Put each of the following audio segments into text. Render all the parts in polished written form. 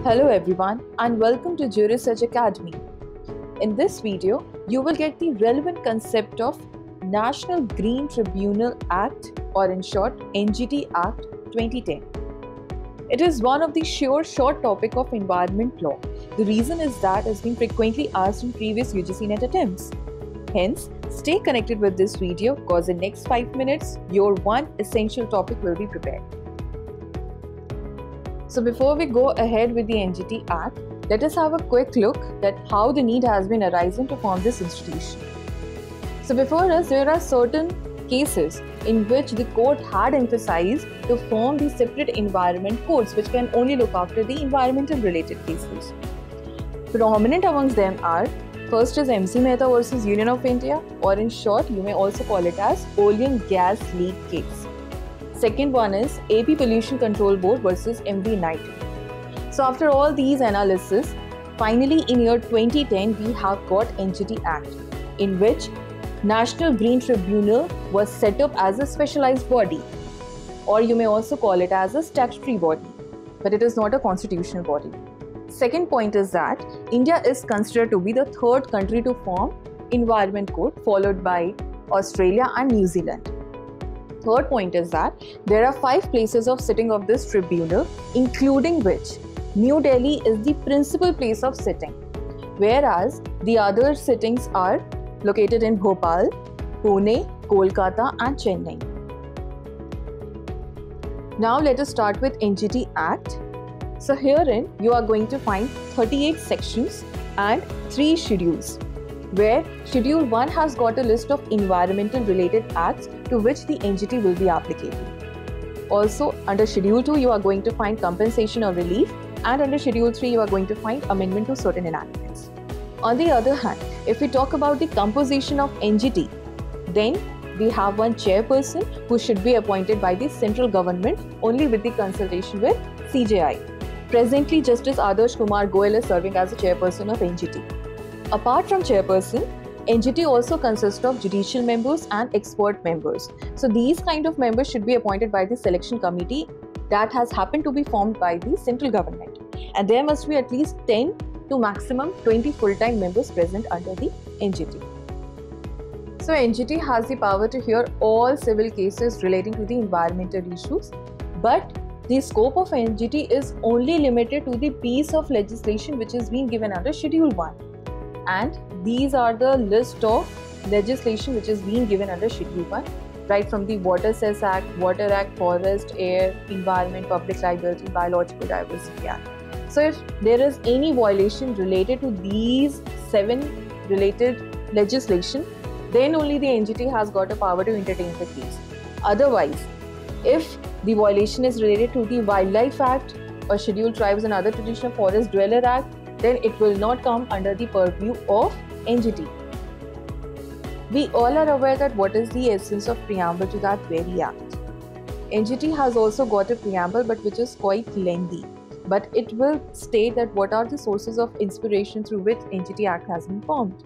Hello everyone and welcome to Juris Academy. In this video, you will get the relevant concept of National Green Tribunal Act, or in short NGT Act 2010. It is one of the short topic of environment law. The reason is that it has been frequently asked in previous UGC NET attempts. Hence, stay connected with this video because in next 5 minutes, your one essential topic will be prepared. So before we go ahead with the NGT Act, let us have a quick look at how the need has been arising to form this institution. So before us, there are certain cases in which the court had emphasized to form the separate environment courts which can only look after the environmental related cases. Prominent amongst them are, first is MC Mehta versus Union of India, or in short you may also call it as Oil and Gas Leak case. Second one is AP Pollution Control Board versus MV Naidu. So after all these analysis, finally in year 2010 we have got NGT Act, in which National Green Tribunal was set up as a specialized body, or you may also call it as a statutory body, but it is not a constitutional body. Second point is that India is considered to be the third country to form Environment Court, followed by Australia and New Zealand. Third point is that there are 5 places of sitting of this tribunal, including which New Delhi is the principal place of sitting, whereas the other sittings are located in Bhopal, Pune, Kolkata and Chennai. Now let us start with NGT Act. So herein you are going to find 38 sections and 3 schedules, where Schedule 1 has got a list of environmental related acts to which the NGT will be applicable. Also, under Schedule 2 you are going to find compensation or relief, and under Schedule 3 you are going to find amendment to certain enactments. On the other hand, if we talk about the composition of NGT, then we have one chairperson who should be appointed by the central government only with the consultation with CJI. Presently, Justice Adarsh Kumar Goyal is serving as the chairperson of NGT. Apart from chairperson, NGT also consists of judicial members and expert members. So these kind of members should be appointed by the selection committee that has happened to be formed by the central government. And there must be at least 10 to maximum 20 full-time members present under the NGT. So NGT has the power to hear all civil cases relating to the environmental issues, but the scope of NGT is only limited to the piece of legislation which is being given under Schedule 1. And these are the list of legislation which is being given under Schedule 1, right from the Water Cess Act, Water Act, Forest, Air, Environment, Public Liability, Biological Diversity Act. So if there is any violation related to these 7 related legislation, then only the NGT has got a power to entertain the case. Otherwise, if the violation is related to the Wildlife Act or Scheduled Tribes and Other Traditional Forest Dweller Act, then it will not come under the purview of NGT. We all are aware that what is the essence of preamble to that very act. NGT has also got a preamble, but which is quite lengthy, but it will state that what are the sources of inspiration through which NGT Act has been formed.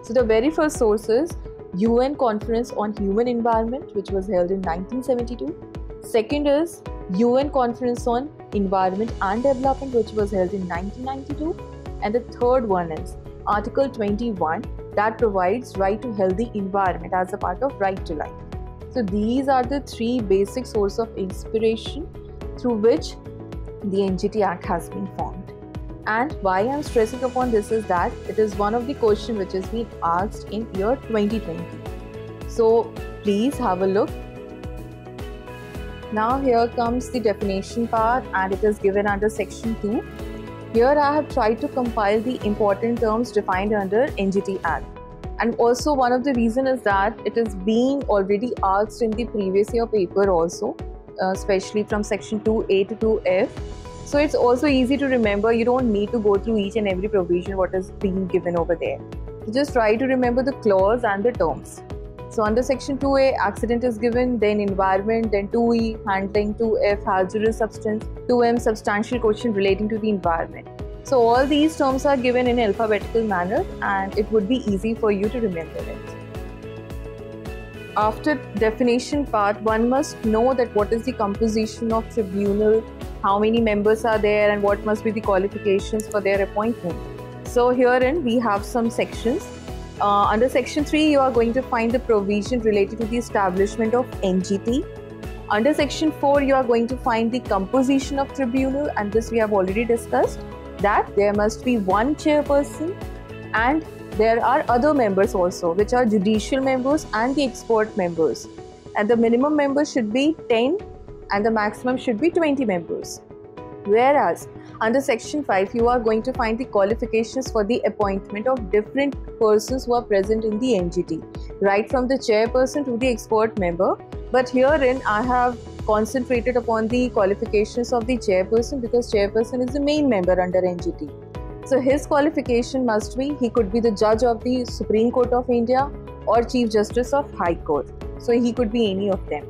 So the very first source is UN Conference on Human Environment, which was held in 1972. Second is UN Conference on Environment and Development, which was held in 1992. And the third one is Article 21, that provides right to healthy environment as a part of right to life. So these are the 3 basic sources of inspiration through which the NGT Act has been formed. And why I am stressing upon this is that it is one of the questions which has been asked in year 2020. So please have a look. Now here comes the definition part, and it is given under section 2. Here I have tried to compile the important terms defined under NGT Act. And also one of the reason is that it is being already asked in the previous year paper also, especially from section 2A to 2F. So it's also easy to remember. You don't need to go through each and every provision what is being given over there. So just try to remember the clause and the terms. So under section 2A, accident is given, then environment, then 2E, handling, 2F, hazardous substance, 2M, substantial question relating to the environment. So all these terms are given in alphabetical manner and it would be easy for you to remember it. After definition part, one must know that what is the composition of tribunal, how many members are there and what must be the qualifications for their appointment. So herein we have some sections. Under section 3, you are going to find the provision related to the establishment of NGT. Under section 4, you are going to find the composition of tribunal, and this we have already discussed, that there must be one chairperson and there are other members also, which are judicial members and the expert members. And the minimum members should be 10 and the maximum should be 20 members. Whereas under section 5, you are going to find the qualifications for the appointment of different persons who are present in the NGT, right from the chairperson to the expert member. But herein I have concentrated upon the qualifications of the chairperson, because chairperson is the main member under NGT. So his qualification must be, he could be the judge of the Supreme Court of India or Chief Justice of High Court. So he could be any of them.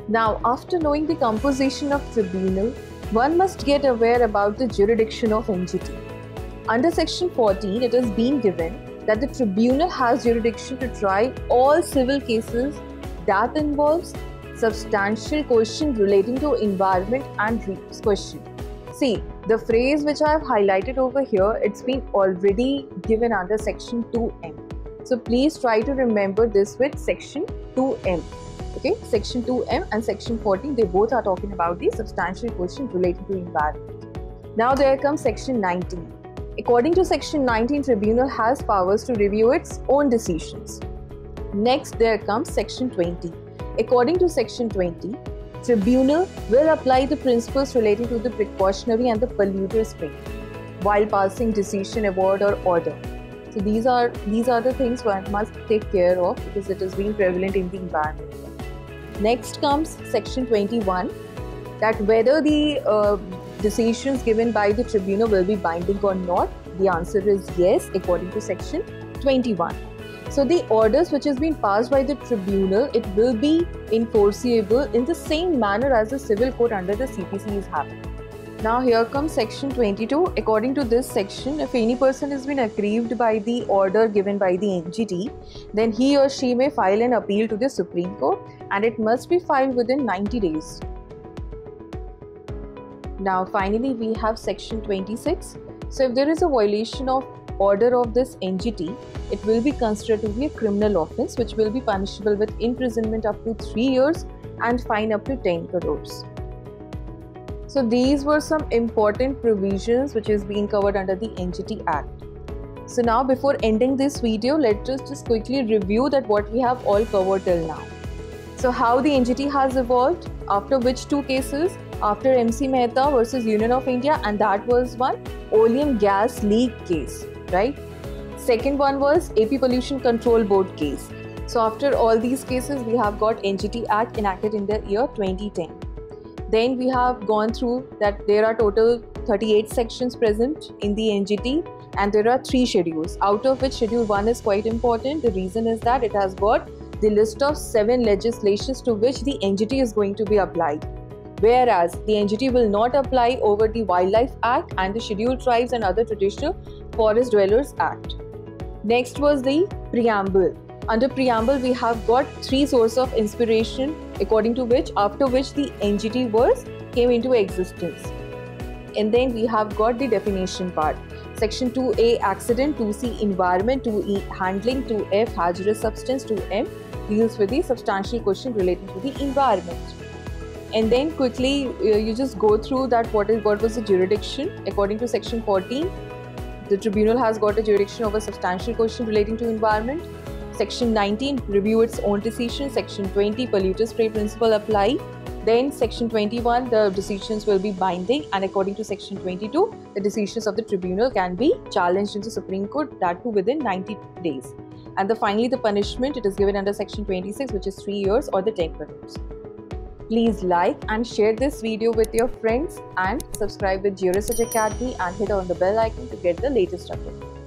Now, after knowing the composition of tribunal, one must get aware about the jurisdiction of NGT. Under section 14, it has been given that the tribunal has jurisdiction to try all civil cases that involves substantial question relating to environment and reuse question. See, the phrase which I have highlighted over here, it's been already given under section 2M. So please try to remember this with section 2M. Okay, section 2M and section 14, they both are talking about the substantial question related to environment. Now there comes section 19. According to section 19, tribunal has powers to review its own decisions. Next, there comes section 20. According to section 20, tribunal will apply the principles relating to the precautionary and the polluter's claim while passing decision, award or order. So these are the things one must take care of, because it has been prevalent in the environment. Next comes section 21, that whether the decisions given by the tribunal will be binding or not. The answer is yes, according to section 21. So the orders which has been passed by the tribunal, it will be enforceable in the same manner as the civil court under the CPC is having. Now here comes section 22. According to this section, if any person has been aggrieved by the order given by the NGT, then he or she may file an appeal to the Supreme Court, and it must be filed within 90 days. Now finally we have section 26. So if there is a violation of order of this NGT, it will be considered to be a criminal offence which will be punishable with imprisonment up to 3 years and fine up to 10 crores. So these were some important provisions which is being covered under the NGT Act. So now before ending this video, let us just quickly review that what we have all covered till now. So how the NGT has evolved, after which 2 cases, after MC Mehta versus Union of India, and that was one Oleum gas leak case, right? Second one was AP Pollution Control Board case. So after all these cases, we have got NGT Act enacted in the year 2010. Then we have gone through that there are total 38 sections present in the NGT, and there are 3 schedules, out of which schedule 1 is quite important. The reason is that it has got the list of 7 legislations to which the NGT is going to be applied. Whereas the NGT will not apply over the Wildlife Act and the Scheduled Tribes and Other Traditional Forest Dwellers Act. Next was the preamble. Under preamble, we have got 3 sources of inspiration, according to which, after which the NGT came into existence. And then we have got the definition part. Section 2A accident, 2C environment, 2E handling, 2F hazardous substance, 2M deals with the substantial question relating to the environment. And then quickly you just go through that what was the jurisdiction. According to section 14, the tribunal has got a jurisdiction over substantial question relating to environment. Section 19, review its own decision. Section 20, polluter's prey principle apply. Then section 21, the decisions will be binding, and according to section 22, the decisions of the tribunal can be challenged in the Supreme Court, that too within 90 days. And finally the punishment, it is given under section 26, which is 3 years or the 10 crores. Please like and share this video with your friends, and subscribe with Georesearch Academy and hit on the bell icon to get the latest update.